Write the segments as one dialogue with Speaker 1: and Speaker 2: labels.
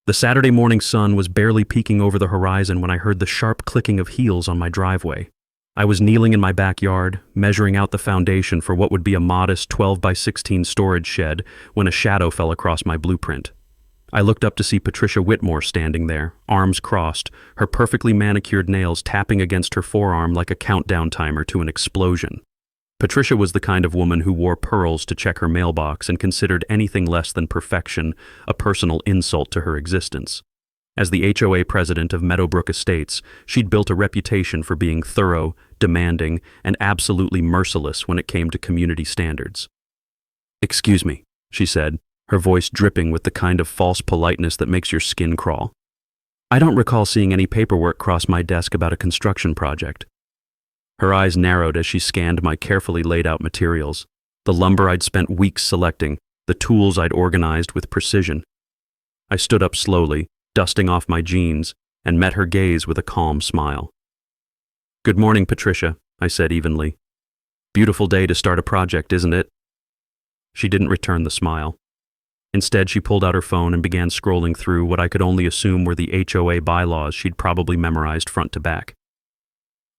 Speaker 1: The Saturday morning sun was barely peeking over the horizon when I heard the sharp clicking of heels on my driveway. I was kneeling in my backyard, measuring out the foundation for what would be a modest 12 by 16 storage shed when a shadow fell across my blueprint. I looked up to see Patricia Whitmore standing there, arms crossed, her perfectly manicured nails tapping against her forearm like a countdown timer to an explosion. Patricia was the kind of woman who wore pearls to check her mailbox and considered anything less than perfection a personal insult to her existence. As the HOA president of Meadowbrook Estates, she'd built a reputation for being thorough, demanding, and absolutely merciless when it came to community standards. "Excuse me," she said, her voice dripping with the kind of false politeness that makes your skin crawl. "I don't recall seeing any paperwork cross my desk about a construction project." Her eyes narrowed as she scanned my carefully laid out materials, the lumber I'd spent weeks selecting, the tools I'd organized with precision. I stood up slowly, dusting off my jeans, and met her gaze with a calm smile. "Good morning, Patricia," I said evenly. "Beautiful day to start a project, isn't it?" She didn't return the smile. Instead, she pulled out her phone and began scrolling through what I could only assume were the HOA bylaws she'd probably memorized front to back.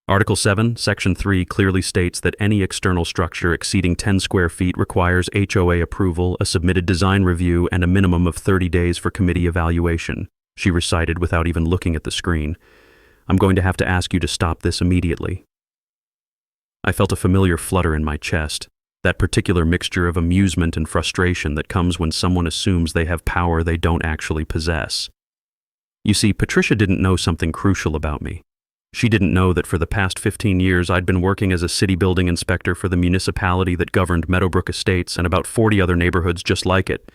Speaker 1: Article 7, Section 3 clearly states that any external structure exceeding 10 square feet requires HOA approval, a submitted design review, and a minimum of 30 days for committee evaluation, she recited without even looking at the screen. "I'm going to have to ask you to stop this immediately." I felt a familiar flutter in my chest, that particular mixture of amusement and frustration that comes when someone assumes they have power they don't actually possess. You see, Patricia didn't know something crucial about me. She didn't know that for the past 15 years I'd been working as a city building inspector for the municipality that governed Meadowbrook Estates and about 40 other neighborhoods just like it.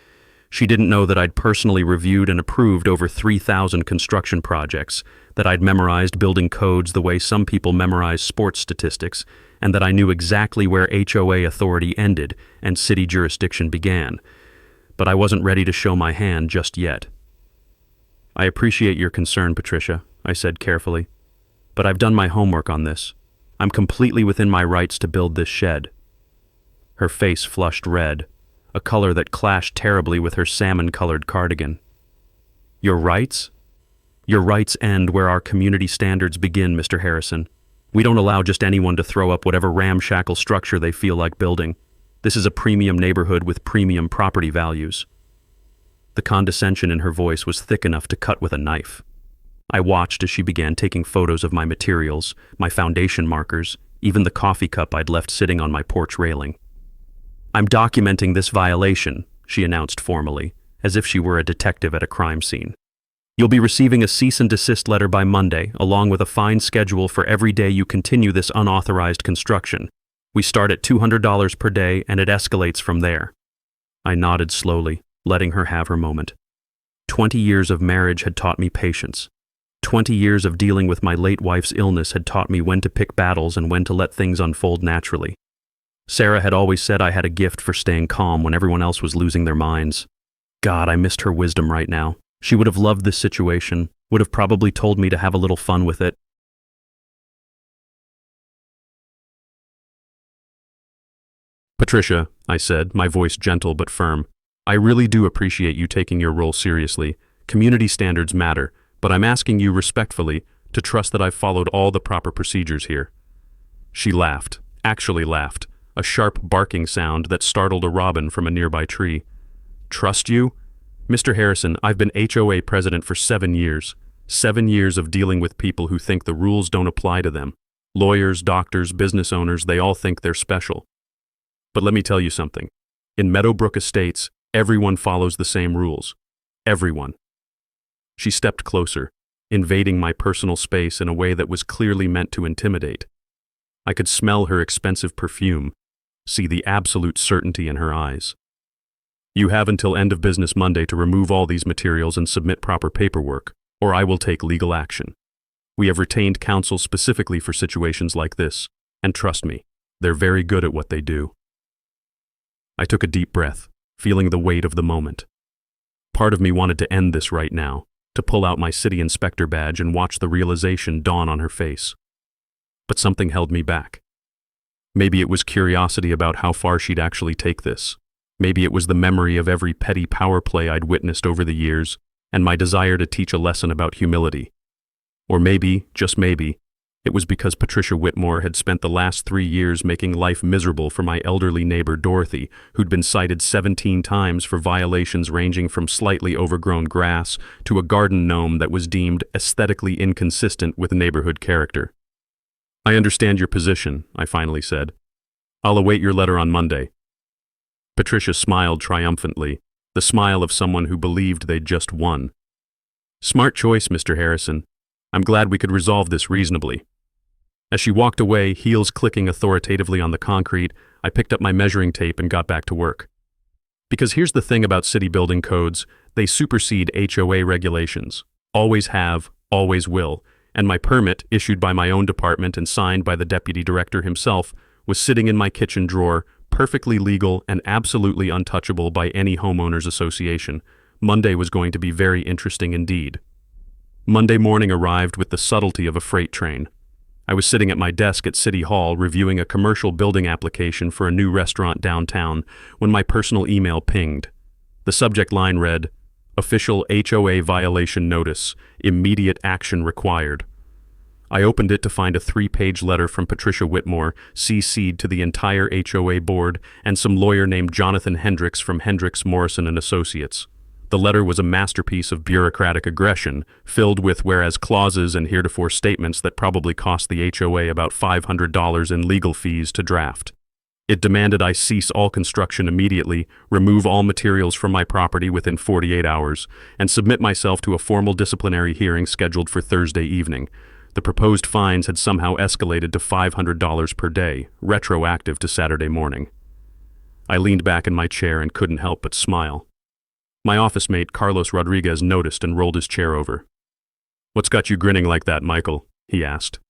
Speaker 1: She didn't know that I'd personally reviewed and approved over 3,000 construction projects, that I'd memorized building codes the way some people memorize sports statistics, and that I knew exactly where HOA authority ended and city jurisdiction began. But I wasn't ready to show my hand just yet. "I appreciate your concern, Patricia," I said carefully. "But I've done my homework on this. I'm completely within my rights to build this shed." Her face flushed red, a color that clashed terribly with her salmon-colored cardigan. "Your rights? Your rights end where our community standards begin, Mr. Harrison. We don't allow just anyone to throw up whatever ramshackle structure they feel like building. This is a premium neighborhood with premium property values." The condescension in her voice was thick enough to cut with a knife. I watched as she began taking photos of my materials, my foundation markers, even the coffee cup I'd left sitting on my porch railing. "I'm documenting this violation," she announced formally, as if she were a detective at a crime scene. "You'll be receiving a cease and desist letter by Monday, along with a fine schedule for every day you continue this unauthorized construction. We start at $200 per day, and it escalates from there." I nodded slowly, letting her have her moment. 20 years of marriage had taught me patience. 20 years of dealing with my late wife's illness had taught me when to pick battles and when to let things unfold naturally. Sarah had always said I had a gift for staying calm when everyone else was losing their minds. God, I missed her wisdom right now. She would have loved this situation, would have probably told me to have a little fun with it. "Patricia," I said, my voice gentle but firm, "I really do appreciate you taking your role seriously. Community standards matter, but I'm asking you respectfully to trust that I've followed all the proper procedures here." She laughed, actually laughed, a sharp barking sound that startled a robin from a nearby tree. "Trust you? Mr. Harrison, I've been HOA president for 7 years. 7 years of dealing with people who think the rules don't apply to them. Lawyers, doctors, business owners, they all think they're special. But let me tell you something. In Meadowbrook Estates, everyone follows the same rules. Everyone." She stepped closer, invading my personal space in a way that was clearly meant to intimidate. I could smell her expensive perfume, see the absolute certainty in her eyes. "You have until end of business Monday to remove all these materials and submit proper paperwork, or I will take legal action. We have retained counsel specifically for situations like this, and trust me, they're very good at what they do." I took a deep breath, feeling the weight of the moment. Part of me wanted to end this right now, to pull out my city inspector badge and watch the realization dawn on her face. But something held me back. Maybe it was curiosity about how far she'd actually take this. Maybe it was the memory of every petty power play I'd witnessed over the years, and my desire to teach a lesson about humility. Or maybe, just maybe, it was because Patricia Whitmore had spent the last 3 years making life miserable for my elderly neighbor Dorothy, who'd been cited 17 times for violations ranging from slightly overgrown grass to a garden gnome that was deemed aesthetically inconsistent with neighborhood character. "I understand your position," I finally said. "I'll await your letter on Monday." Patricia smiled triumphantly, the smile of someone who believed they'd just won. "Smart choice, Mr. Harrison. I'm glad we could resolve this reasonably." As she walked away, heels clicking authoritatively on the concrete, I picked up my measuring tape and got back to work. Because here's the thing about city building codes, they supersede HOA regulations. Always have, always will, and my permit, issued by my own department and signed by the deputy director himself, was sitting in my kitchen drawer, perfectly legal and absolutely untouchable by any homeowners association. Monday was going to be very interesting indeed. Monday morning arrived with the subtlety of a freight train. I was sitting at my desk at City Hall reviewing a commercial building application for a new restaurant downtown when my personal email pinged. The subject line read, "Official HOA violation notice, immediate action required." I opened it to find a 3-page letter from Patricia Whitmore, CC'd to the entire HOA board, and some lawyer named Jonathan Hendricks from Hendricks, Morrison & Associates. The letter was a masterpiece of bureaucratic aggression, filled with whereas clauses and heretofore statements that probably cost the HOA about $500 in legal fees to draft. It demanded I cease all construction immediately, remove all materials from my property within 48 hours, and submit myself to a formal disciplinary hearing scheduled for Thursday evening. The proposed fines had somehow escalated to $500 per day, retroactive to Saturday morning. I leaned back in my chair and couldn't help but smile. My office mate, Carlos Rodriguez, noticed and rolled his chair over. "What's got you grinning like that, Michael?" he asked.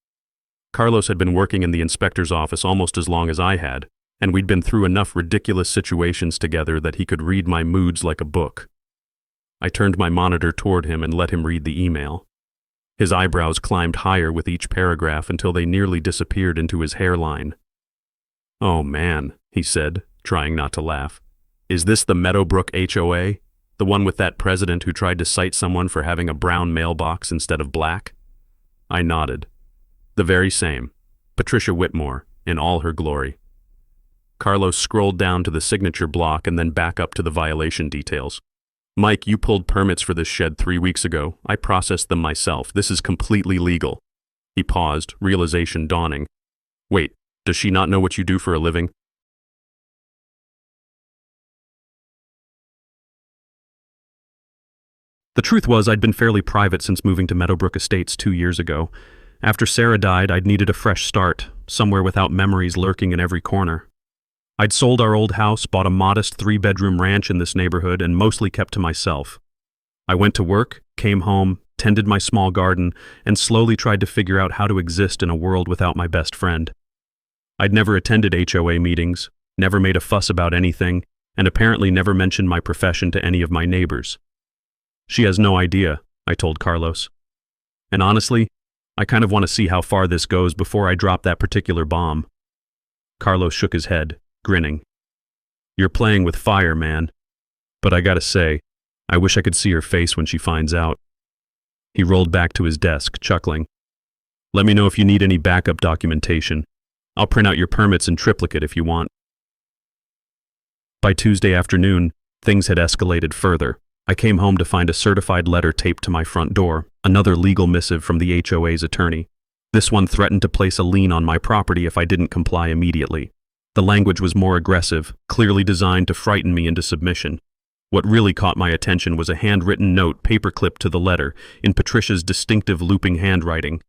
Speaker 1: Carlos had been working in the inspector's office almost as long as I had, and we'd been through enough ridiculous situations together that he could read my moods like a book. I turned my monitor toward him and let him read the email. His eyebrows climbed higher with each paragraph until they nearly disappeared into his hairline. "Oh man," he said, trying not to laugh. "Is this the Meadowbrook HOA? The one with that president who tried to cite someone for having a brown mailbox instead of black?" I nodded. "The very same. Patricia Whitmore, in all her glory." Carlos scrolled down to the signature block and then back up to the violation details. "Mike, you pulled permits for this shed 3 weeks ago. I processed them myself. This is completely legal." He paused, realization dawning. "Wait, does she not know what you do for a living?" The truth was I'd been fairly private since moving to Meadowbrook Estates 2 years ago. After Sarah died, I'd needed a fresh start, somewhere without memories lurking in every corner. I'd sold our old house, bought a modest 3-bedroom ranch in this neighborhood, and mostly kept to myself. I went to work, came home, tended my small garden, and slowly tried to figure out how to exist in a world without my best friend. I'd never attended HOA meetings, never made a fuss about anything, and apparently never mentioned my profession to any of my neighbors. "She has no idea," I told Carlos. "And honestly, I kind of want to see how far this goes before I drop that particular bomb." Carlos shook his head, grinning. "You're playing with fire, man. But I gotta say, I wish I could see her face when she finds out." He rolled back to his desk, chuckling. "Let me know if you need any backup documentation. I'll print out your permits in triplicate if you want." By Tuesday afternoon, things had escalated further. I came home to find a certified letter taped to my front door, another legal missive from the HOA's attorney. This one threatened to place a lien on my property if I didn't comply immediately. The language was more aggressive, clearly designed to frighten me into submission. What really caught my attention was a handwritten note paperclipped to the letter, in Patricia's distinctive looping handwriting.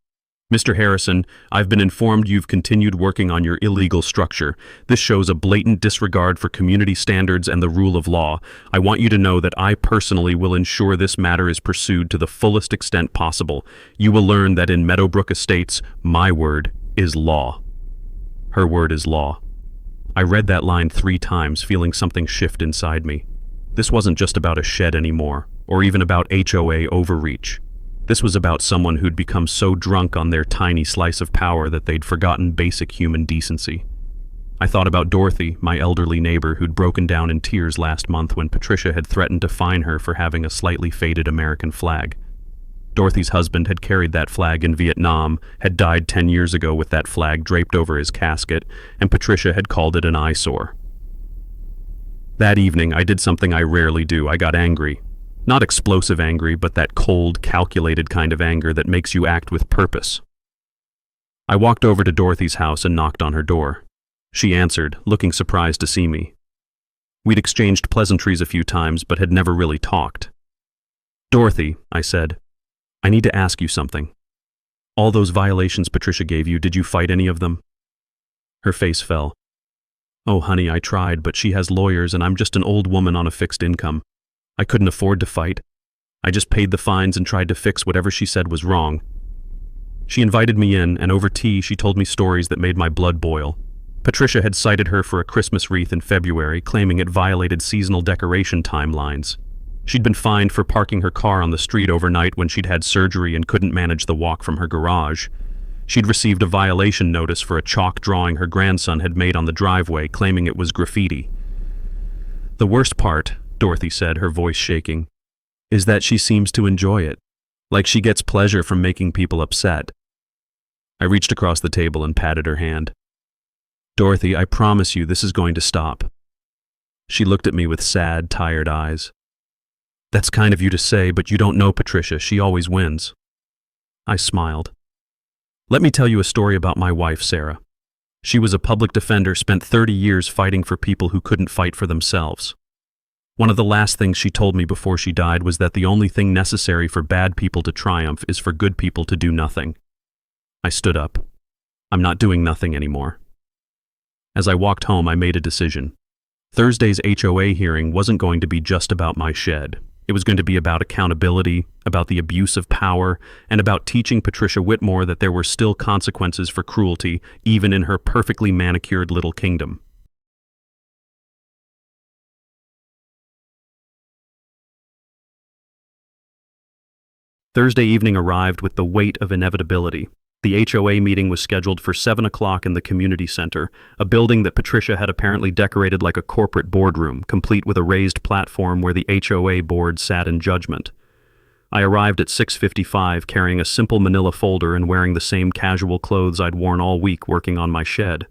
Speaker 1: "Mr. Harrison, I've been informed you've continued working on your illegal structure. This shows a blatant disregard for community standards and the rule of law. I want you to know that I personally will ensure this matter is pursued to the fullest extent possible. You will learn that in Meadowbrook Estates, my word is law." Her word is law. I read that line 3 times, feeling something shift inside me. This wasn't just about a shed anymore, or even about HOA overreach. This was about someone who'd become so drunk on their tiny slice of power that they'd forgotten basic human decency. I thought about Dorothy, my elderly neighbor who'd broken down in tears last month when Patricia had threatened to fine her for having a slightly faded American flag. Dorothy's husband had carried that flag in Vietnam, had died 10 years ago with that flag draped over his casket, and Patricia had called it an eyesore. That evening, I did something I rarely do. I got angry. Not explosive angry, but that cold, calculated kind of anger that makes you act with purpose. I walked over to Dorothy's house and knocked on her door. She answered, looking surprised to see me. We'd exchanged pleasantries a few times, but had never really talked. "Dorothy," I said, "I need to ask you something. All those violations Patricia gave you, did you fight any of them?" Her face fell. "Oh, honey, I tried, but she has lawyers and I'm just an old woman on a fixed income. I couldn't afford to fight. I just paid the fines and tried to fix whatever she said was wrong." She invited me in, and over tea she told me stories that made my blood boil. Patricia had cited her for a Christmas wreath in February, claiming it violated seasonal decoration timelines. She'd been fined for parking her car on the street overnight when she'd had surgery and couldn't manage the walk from her garage. She'd received a violation notice for a chalk drawing her grandson had made on the driveway, claiming it was graffiti. "The worst part," Dorothy said, her voice shaking, "is that she seems to enjoy it, like she gets pleasure from making people upset." I reached across the table and patted her hand. "Dorothy, I promise you this is going to stop." She looked at me with sad, tired eyes. "That's kind of you to say, but you don't know Patricia. She always wins." I smiled. "Let me tell you a story about my wife, Sarah. She was a public defender, spent 30 years fighting for people who couldn't fight for themselves. One of the last things she told me before she died was that the only thing necessary for bad people to triumph is for good people to do nothing." I stood up. "I'm not doing nothing anymore." As I walked home, I made a decision. Thursday's HOA hearing wasn't going to be just about my shed. It was going to be about accountability, about the abuse of power, and about teaching Patricia Whitmore that there were still consequences for cruelty, even in her perfectly manicured little kingdom. Thursday evening arrived with the weight of inevitability. The HOA meeting was scheduled for 7 o'clock in the community center, a building that Patricia had apparently decorated like a corporate boardroom, complete with a raised platform where the HOA board sat in judgment. I arrived at 6:55 carrying a simple manila folder and wearing the same casual clothes I'd worn all week working on my shed.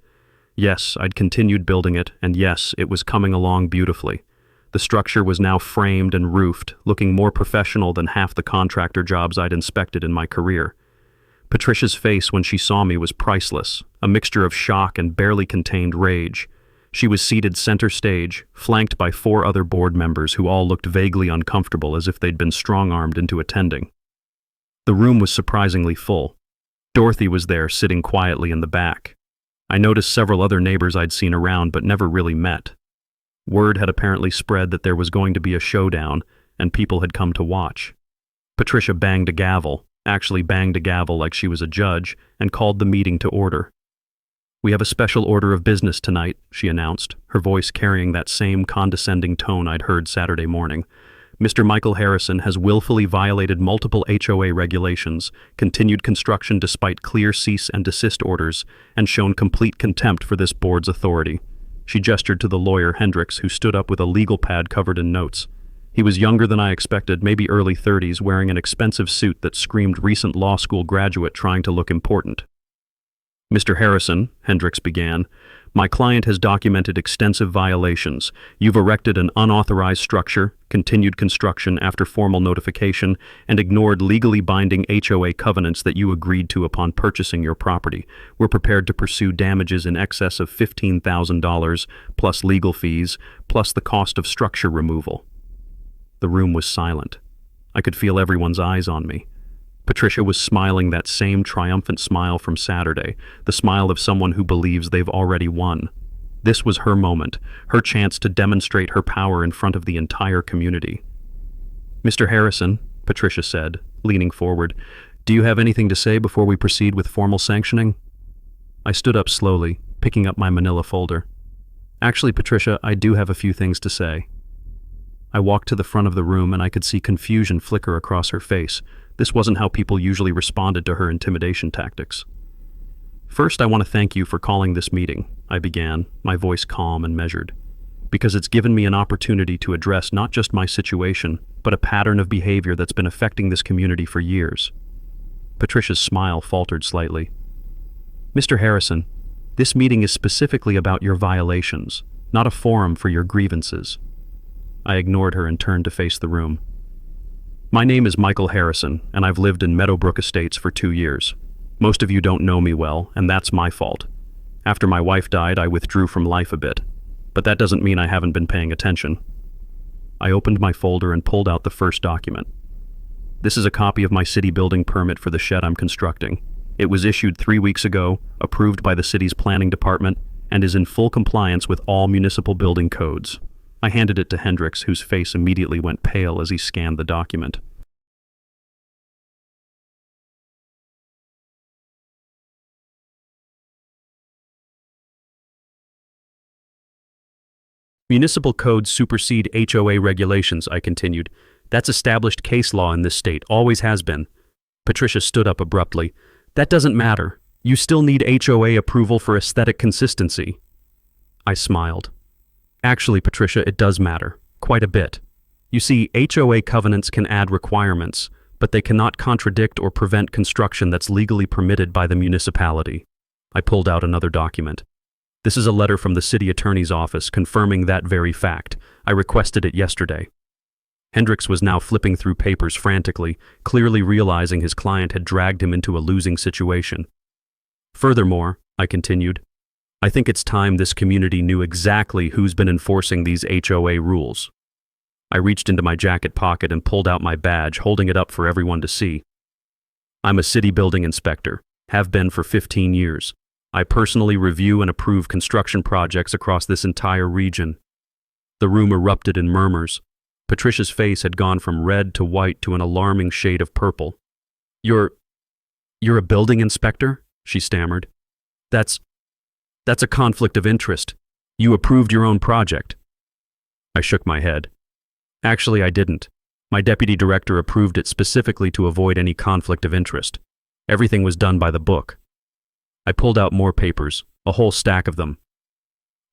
Speaker 1: Yes, I'd continued building it, and yes, it was coming along beautifully. The structure was now framed and roofed, looking more professional than half the contractor jobs I'd inspected in my career. Patricia's face when she saw me was priceless, a mixture of shock and barely contained rage. She was seated center stage, flanked by 4 other board members who all looked vaguely uncomfortable as if they'd been strong-armed into attending. The room was surprisingly full. Dorothy was there, sitting quietly in the back. I noticed several other neighbors I'd seen around but never really met. Word had apparently spread that there was going to be a showdown, and people had come to watch. Patricia banged a gavel, actually banged a gavel like she was a judge, and called the meeting to order. "We have a special order of business tonight," she announced, her voice carrying that same condescending tone I'd heard Saturday morning. "Mr. Michael Harrison has willfully violated multiple HOA regulations, continued construction despite clear cease and desist orders, and shown complete contempt for this board's authority." She gestured to the lawyer, Hendricks, who stood up with a legal pad covered in notes. He was younger than I expected, maybe early 30s, wearing an expensive suit that screamed recent law school graduate trying to look important. "Mr. Harrison," Hendricks began, "my client has documented extensive violations. You've erected an unauthorized structure, continued construction after formal notification, and ignored legally binding HOA covenants that you agreed to upon purchasing your property. We're prepared to pursue damages in excess of $15,000, plus legal fees, plus the cost of structure removal." The room was silent. I could feel everyone's eyes on me. Patricia was smiling that same triumphant smile from Saturday, the smile of someone who believes they've already won. This was her moment, her chance to demonstrate her power in front of the entire community. "Mr. Harrison," Patricia said, leaning forward, "do you have anything to say before we proceed with formal sanctioning?" I stood up slowly, picking up my manila folder. "Actually, Patricia, I do have a few things to say." I walked to the front of the room and I could see confusion flicker across her face. This wasn't how people usually responded to her intimidation tactics. "First, I want to thank you for calling this meeting. I began, my voice calm and measured, because it's given me an opportunity to address not just my situation, but a pattern of behavior that's been affecting this community for years. Patricia's smile faltered slightly. Mr. Harrison, this meeting is specifically about your violations, not a forum for your grievances. I ignored her and turned to face the room. My name is Michael Harrison, and I've lived in Meadowbrook Estates for 2 years. Most of you don't know me well, and that's my fault. After my wife died, I withdrew from life a bit, but that doesn't mean I haven't been paying attention. I opened my folder and pulled out the first document. This is a copy of my city building permit for the shed I'm constructing. It was issued 3 weeks ago, approved by the city's planning department, and is in full compliance with all municipal building codes. I handed it to Hendricks, whose face immediately went pale as he scanned the document. Municipal codes supersede HOA regulations, I continued. That's established case law in this state, always has been. Patricia stood up abruptly. That doesn't matter. You still need HOA approval for aesthetic consistency. I smiled. Actually, Patricia, it does matter. Quite a bit. You see, HOA covenants can add requirements, but they cannot contradict or prevent construction that's legally permitted by the municipality. I pulled out another document. This is a letter from the city attorney's office confirming that very fact. I requested it yesterday. Hendricks was now flipping through papers frantically, clearly realizing his client had dragged him into a losing situation. Furthermore, I continued, I think it's time this community knew exactly who's been enforcing these HOA rules. I reached into my jacket pocket and pulled out my badge, holding it up for everyone to see. I'm a city building inspector, have been for 15 years. I personally review and approve construction projects across this entire region. The room erupted in murmurs. Patricia's face had gone from red to white to an alarming shade of purple. You're a building inspector? She stammered. That's a conflict of interest. You approved your own project. I shook my head. Actually, I didn't. My deputy director approved it specifically to avoid any conflict of interest. Everything was done by the book. I pulled out more papers, a whole stack of them.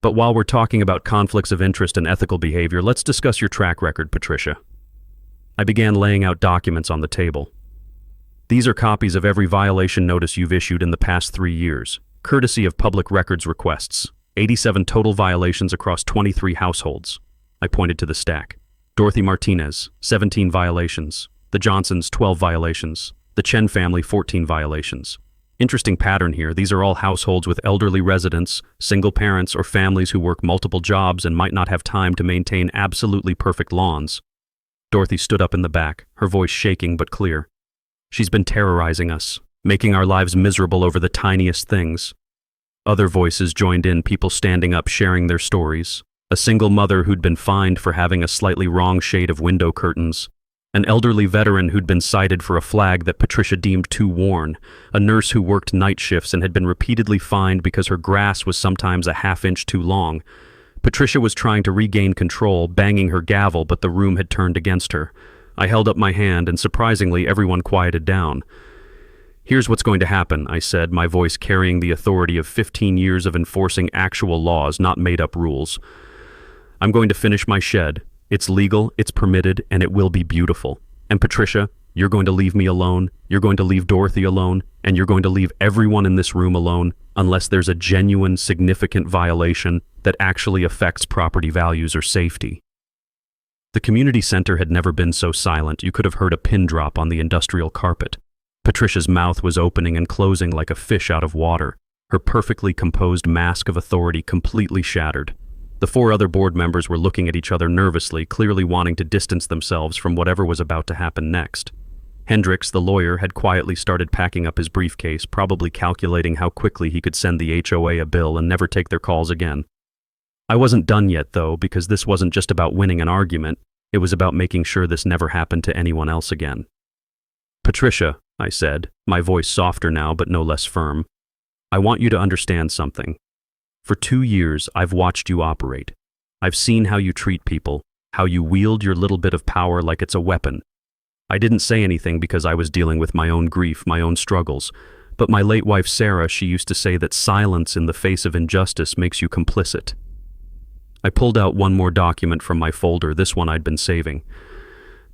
Speaker 1: But while we're talking about conflicts of interest and ethical behavior, let's discuss your track record, Patricia. I began laying out documents on the table. These are copies of every violation notice you've issued in the past 3 years, courtesy of public records requests. 87 total violations across 23 households. I pointed to the stack. Dorothy Martinez, 17 violations. The Johnsons, 12 violations. The Chen family, 14 violations. Interesting pattern here. These are all households with elderly residents, single parents, or families who work multiple jobs and might not have time to maintain absolutely perfect lawns. Dorothy stood up in the back, her voice shaking but clear. She's been terrorizing us, making our lives miserable over the tiniest things. Other voices joined in, people standing up sharing their stories. A single mother who'd been fined for having a slightly wrong shade of window curtains. An elderly veteran who'd been cited for a flag that Patricia deemed too worn. A nurse who worked night shifts and had been repeatedly fined because her grass was sometimes a half-inch too long. Patricia was trying to regain control, banging her gavel, but the room had turned against her. I held up my hand, and surprisingly, everyone quieted down. Here's what's going to happen, I said, my voice carrying the authority of 15 years of enforcing actual laws, not made-up rules. I'm going to finish my shed. It's legal, it's permitted, and it will be beautiful. And Patricia, you're going to leave me alone, you're going to leave Dorothy alone, and you're going to leave everyone in this room alone unless there's a genuine, significant violation that actually affects property values or safety. The community center had never been so silent. You could have heard a pin drop on the industrial carpet. Patricia's mouth was opening and closing like a fish out of water, her perfectly composed mask of authority completely shattered. The 4 other board members were looking at each other nervously, clearly wanting to distance themselves from whatever was about to happen next. Hendricks, the lawyer, had quietly started packing up his briefcase, probably calculating how quickly he could send the HOA a bill and never take their calls again. I wasn't done yet, though, because this wasn't just about winning an argument, it was about making sure this never happened to anyone else again. Patricia, I said, my voice softer now but no less firm, I want you to understand something. For 2 years, I've watched you operate. I've seen how you treat people, how you wield your little bit of power like it's a weapon. I didn't say anything because I was dealing with my own grief, my own struggles, But my late wife Sarah, she used to say that silence in the face of injustice makes you complicit. I pulled out one more document from my folder, this one I'd been saving.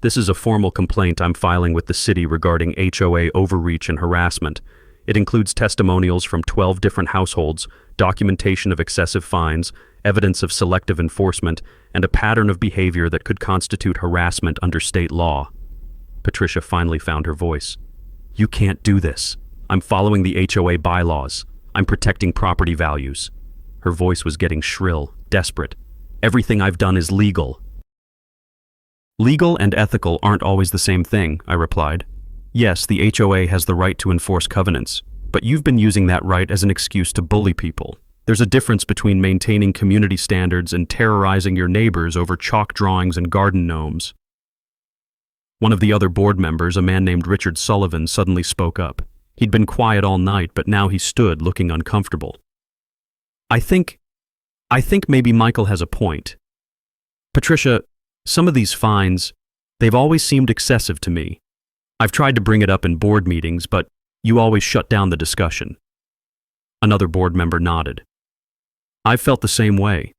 Speaker 1: This is a formal complaint I'm filing with the city regarding HOA overreach and harassment. It includes testimonials from 12 different households, documentation of excessive fines, evidence of selective enforcement, and a pattern of behavior that could constitute harassment under state law. Patricia finally found her voice. You can't do this. I'm following the HOA bylaws. I'm protecting property values. Her voice was getting shrill, desperate. Everything I've done is legal. Legal and ethical aren't always the same thing, I replied. Yes, the HOA has the right to enforce covenants, but you've been using that right as an excuse to bully people. There's a difference between maintaining community standards and terrorizing your neighbors over chalk drawings and garden gnomes. One of the other board members, a man named Richard Sullivan, suddenly spoke up. He'd been quiet all night, but now he stood looking uncomfortable. I think maybe Michael has a point. Patricia, some of these fines, they've always seemed excessive to me. I've tried to bring it up in board meetings, but you always shut down the discussion. Another board member nodded. I've felt the same way.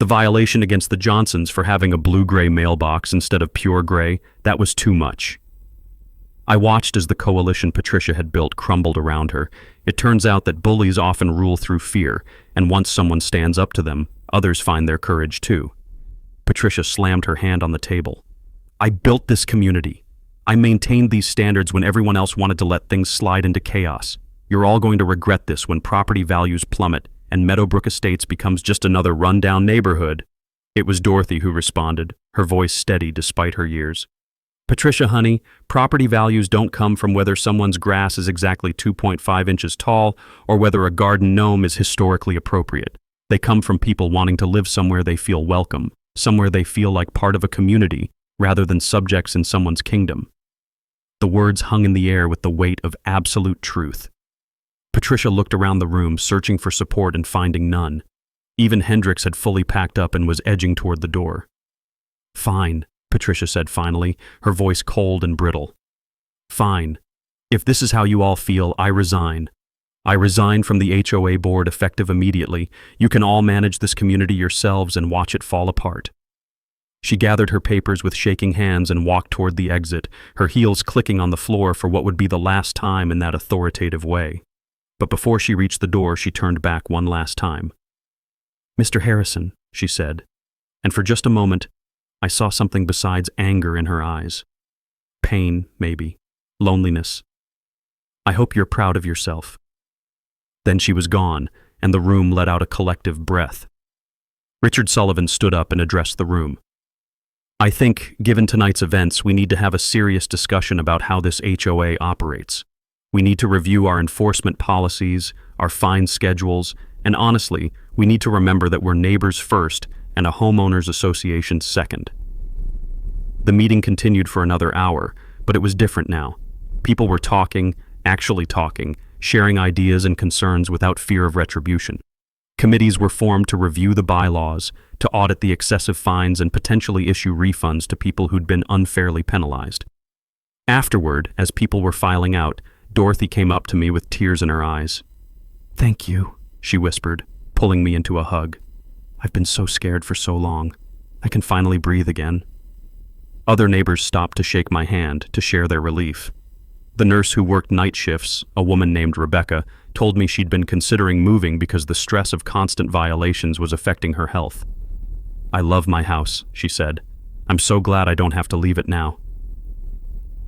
Speaker 1: The violation against the Johnsons for having a blue-gray mailbox instead of pure gray, that was too much. I watched as the coalition Patricia had built crumbled around her. It turns out that bullies often rule through fear, and once someone stands up to them, others find their courage too. Patricia slammed her hand on the table. I built this community. I maintained these standards when everyone else wanted to let things slide into chaos. You're all going to regret this when property values plummet and Meadowbrook Estates becomes just another rundown neighborhood. It was Dorothy who responded, her voice steady despite her years. Patricia, honey, property values don't come from whether someone's grass is exactly 2.5 inches tall or whether a garden gnome is historically appropriate. They come from people wanting to live somewhere they feel welcome, somewhere they feel like part of a community, rather than subjects in someone's kingdom. The words hung in the air with the weight of absolute truth. Patricia looked around the room, searching for support and finding none. Even Hendricks had fully packed up and was edging toward the door. Fine, Patricia said finally, her voice cold and brittle. Fine. If this is how you all feel, I resign. I resign from the HOA board effective immediately. You can all manage this community yourselves and watch it fall apart. She gathered her papers with shaking hands and walked toward the exit, her heels clicking on the floor for what would be the last time in that authoritative way. But before she reached the door, she turned back one last time. Mr. Harrison, she said, and for just a moment, I saw something besides anger in her eyes. Pain, maybe. Loneliness. I hope you're proud of yourself. Then she was gone, and the room let out a collective breath. Richard Sullivan stood up and addressed the room. I think, given tonight's events, we need to have a serious discussion about how this HOA operates. We need to review our enforcement policies, our fine schedules, and honestly, we need to remember that we're neighbors first and a homeowners association second. The meeting continued for another hour, but it was different now. People were talking, actually talking, sharing ideas and concerns without fear of retribution. Committees were formed to review the bylaws, to audit the excessive fines and potentially issue refunds to people who'd been unfairly penalized. Afterward, as people were filing out, Dorothy came up to me with tears in her eyes. Thank you, she whispered, pulling me into a hug. I've been so scared for so long. I can finally breathe again. Other neighbors stopped to shake my hand, to share their relief. The nurse who worked night shifts, a woman named Rebecca, told me she'd been considering moving because the stress of constant violations was affecting her health. I love my house, she said. I'm so glad I don't have to leave it now.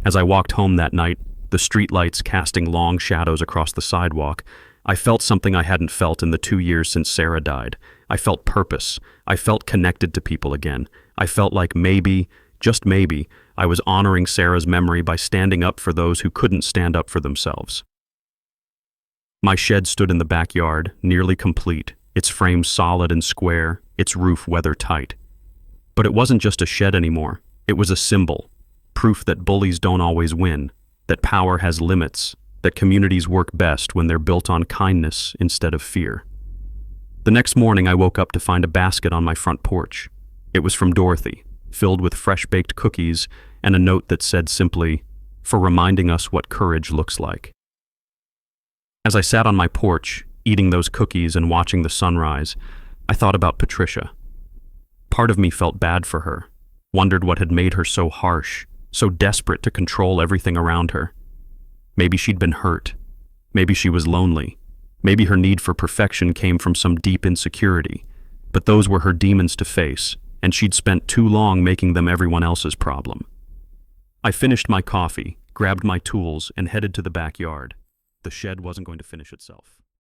Speaker 1: As I walked home that night, the streetlights casting long shadows across the sidewalk, I felt something I hadn't felt in the 2 years since Sarah died. I felt purpose. I felt connected to people again. I felt like maybe, just maybe, I was honoring Sarah's memory by standing up for those who couldn't stand up for themselves. My shed stood in the backyard, nearly complete, its frame solid and square, its roof weather-tight. But it wasn't just a shed anymore. It was a symbol, proof that bullies don't always win, that power has limits, that communities work best when they're built on kindness instead of fear. The next morning I woke up to find a basket on my front porch. It was from Dorothy, filled with fresh-baked cookies and a note that said simply, "For reminding us what courage looks like." As I sat on my porch, eating those cookies and watching the sunrise, I thought about Patricia. Part of me felt bad for her, wondered what had made her so harsh, so desperate to control everything around her. Maybe she'd been hurt. Maybe she was lonely. Maybe her need for perfection came from some deep insecurity. But those were her demons to face, and she'd spent too long making them everyone else's problem. I finished my coffee, grabbed my tools, and headed to the backyard. The shed wasn't going to finish itself.